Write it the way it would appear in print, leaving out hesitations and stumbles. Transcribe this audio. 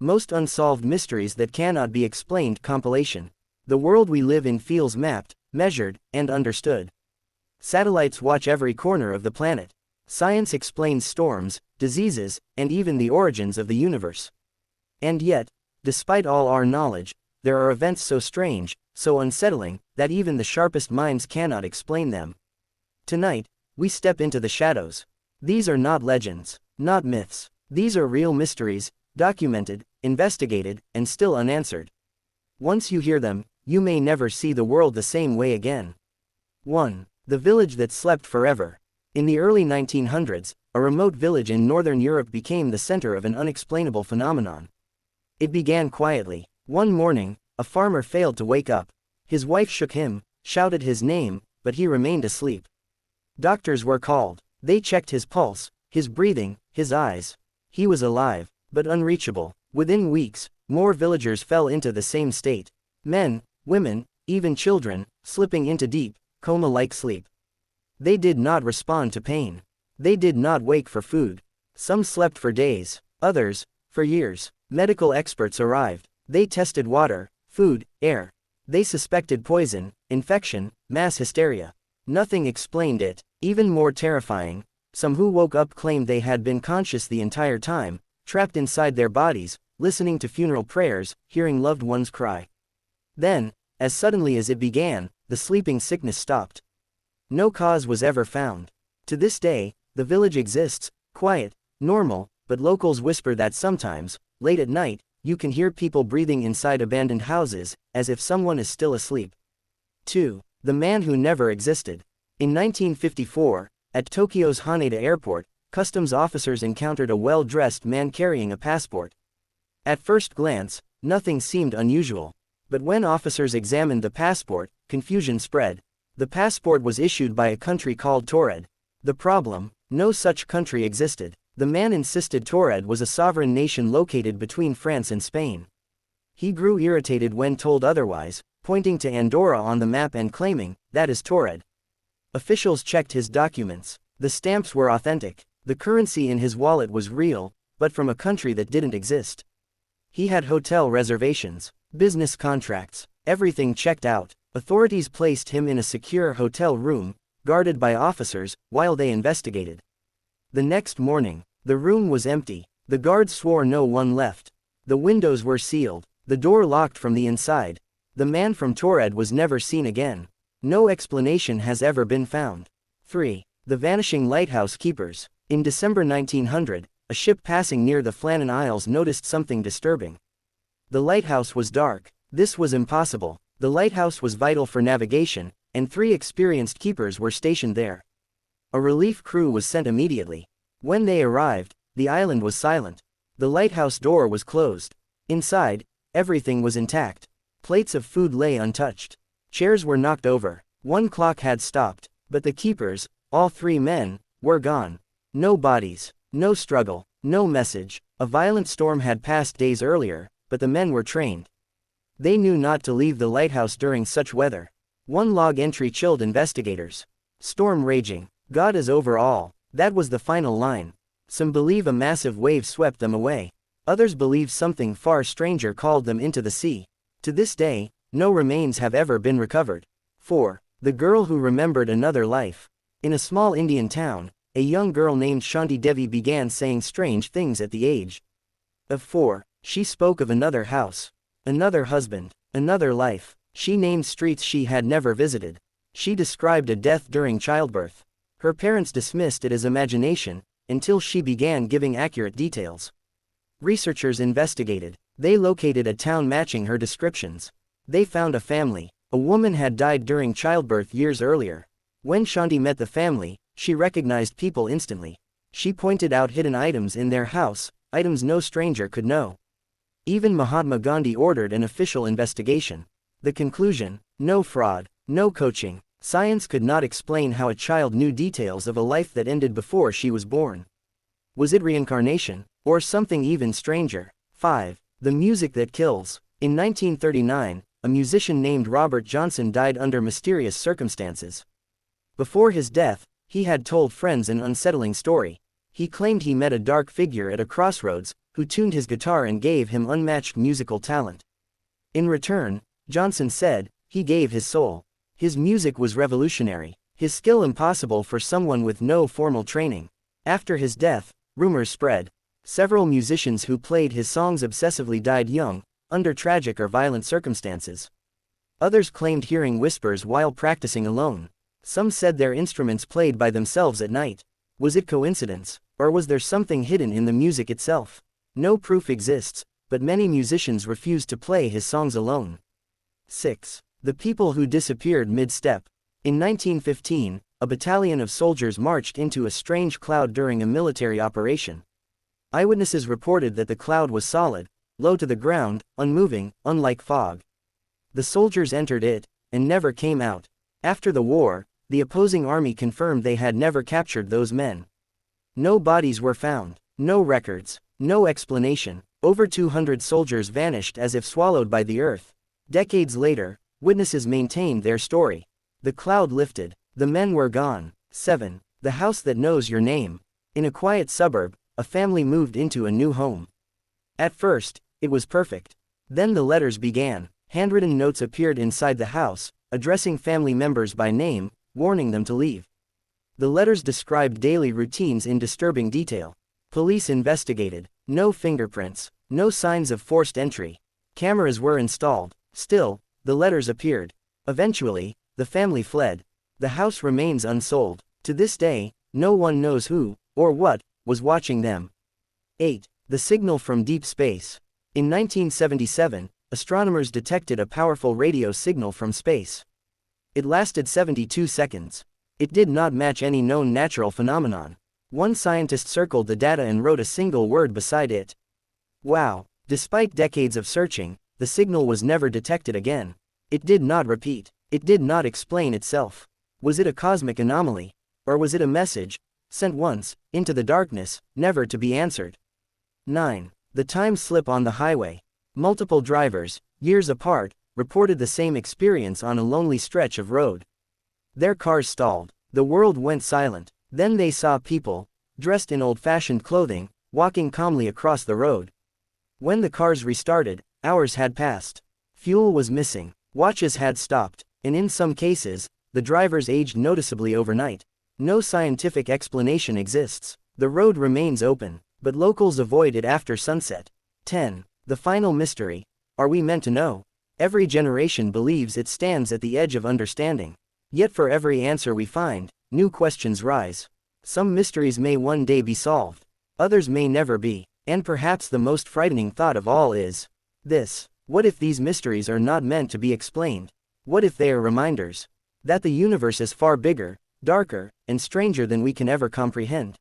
Most unsolved mysteries that cannot be explained. Compilation. The world we live in feels mapped, measured, and understood. Satellites watch every corner of the planet. Science explains storms, diseases, and even the origins of the universe. And yet, despite all our knowledge, there are events so strange, so unsettling, that even the sharpest minds cannot explain them. Tonight, we step into the shadows. These are not legends, not myths. These are real mysteries, documented, investigated, and still unanswered. Once you hear them, you may never see the world the same way again. 1. The village that slept forever. In the early 1900s, a remote village in northern Europe became the center of an unexplainable phenomenon. It began quietly. One morning, a farmer failed to wake up. His wife shook him, shouted his name, but he remained asleep. Doctors were called. They checked his pulse, his breathing, his eyes. He was alive, but unreachable. Within weeks, more villagers fell into the same state. Men, women, even children, slipping into deep, coma-like sleep. They did not respond to pain. They did not wake for food. Some slept for days, others, for years. Medical experts arrived. They tested water, food, air. They suspected poison, infection, mass hysteria. Nothing explained it. Even more terrifying, some who woke up claimed they had been conscious the entire time, trapped inside their bodies, listening to funeral prayers, hearing loved ones cry. Then, as suddenly as it began, the sleeping sickness stopped. No cause was ever found. To this day, the village exists, quiet, normal, but locals whisper that sometimes, late at night, you can hear people breathing inside abandoned houses, as if someone is still asleep. 2. The man who never existed. In 1954, at Tokyo's Haneda Airport, customs officers encountered a well-dressed man carrying a passport. At first glance, nothing seemed unusual. But when officers examined the passport, confusion spread. The passport was issued by a country called Toured. The problem: no such country existed. The man insisted Toured was a sovereign nation located between France and Spain. He grew irritated when told otherwise, pointing to Andorra on the map and claiming, "That is Toured." Officials checked his documents. The stamps were authentic. The currency in his wallet was real, but from a country that didn't exist. He had hotel reservations, business contracts, everything checked out. Authorities placed him in a secure hotel room, guarded by officers, while they investigated. The next morning, the room was empty. The guards swore no one left. The windows were sealed, the door locked from the inside. The man from Toured was never seen again. No explanation has ever been found. 3. The vanishing lighthouse keepers. In December 1900, a ship passing near the Flannan Isles noticed something disturbing. The lighthouse was dark. This was impossible. The lighthouse was vital for navigation, and 3 experienced keepers were stationed there. A relief crew was sent immediately. When they arrived, the island was silent. The lighthouse door was closed. Inside, everything was intact. Plates of food lay untouched. Chairs were knocked over. One clock had stopped, but the keepers, all 3 men, were gone. No bodies, no struggle, no message. A violent storm had passed days earlier, but the men were trained. They knew not to leave the lighthouse during such weather. One log entry chilled investigators. Storm raging. God is over all. That was the final line. Some believe a massive wave swept them away. Others believe something far stranger called them into the sea. To this day, no remains have ever been recovered. 4. The girl who remembered another life. In a small Indian town, a young girl named Shanti Devi began saying strange things at the age of 4. She spoke of another house, another husband, another life. She named streets she had never visited. She described a death during childbirth. Her parents dismissed it as imagination, until she began giving accurate details. Researchers investigated. They located a town matching her descriptions. They found a family. A woman had died during childbirth years earlier. When Shanti met the family, she recognized people instantly. She pointed out hidden items in their house, items no stranger could know. Even Mahatma Gandhi ordered an official investigation. The conclusion: no fraud, no coaching. Science could not explain how a child knew details of a life that ended before she was born. Was it reincarnation, or something even stranger? 5. The music that kills. In 1939, a musician named Robert Johnson died under mysterious circumstances. Before his death, he had told friends an unsettling story. He claimed he met a dark figure at a crossroads, who tuned his guitar and gave him unmatched musical talent. In return, Johnson said, he gave his soul. His music was revolutionary, his skill impossible for someone with no formal training. After his death, rumors spread. Several musicians who played his songs obsessively died young, under tragic or violent circumstances. Others claimed hearing whispers while practicing alone. Some said their instruments played by themselves at night. Was it coincidence, or was there something hidden in the music itself? No proof exists, but many musicians refused to play his songs alone. 6. The people who disappeared mid-step. In 1915, a battalion of soldiers marched into a strange cloud during a military operation. Eyewitnesses reported that the cloud was solid, low to the ground, unmoving, unlike fog. The soldiers entered it, and never came out. After the war, the opposing army confirmed they had never captured those men. No bodies were found, no records, no explanation. Over 200 soldiers vanished as if swallowed by the earth. Decades later, witnesses maintained their story. The cloud lifted, the men were gone. 7. The house that knows your name. In a quiet suburb, a family moved into a new home. At first, it was perfect. Then the letters began. Handwritten notes appeared inside the house, addressing family members by name, warning them to leave. The letters described daily routines in disturbing detail. Police investigated. No fingerprints, no signs of forced entry. Cameras were installed. Still, the letters appeared. Eventually, the family fled. The house remains unsolved. To this day, no one knows who, or what, was watching them. 8. The signal from deep space. In 1977, astronomers detected a powerful radio signal from space. It lasted 72 seconds. It did not match any known natural phenomenon. One scientist circled the data and wrote a single word beside it. Wow! Despite decades of searching, the signal was never detected again. It did not repeat. It did not explain itself. Was it a cosmic anomaly? Or was it a message, sent once, into the darkness, never to be answered? 9. The time slip on the highway. Multiple drivers, years apart, reported the same experience on a lonely stretch of road. Their cars stalled. The world went silent. Then they saw people, dressed in old-fashioned clothing, walking calmly across the road. When the cars restarted, hours had passed. Fuel was missing, watches had stopped, and in some cases, the drivers aged noticeably overnight. No scientific explanation exists. The road remains open, but locals avoid it after sunset. 10. The final mystery. Are we meant to know? Every generation believes it stands at the edge of understanding. Yet for every answer we find, new questions rise. Some mysteries may one day be solved. Others may never be. And perhaps the most frightening thought of all is this: what if these mysteries are not meant to be explained? What if they are reminders that the universe is far bigger, darker, and stranger than we can ever comprehend?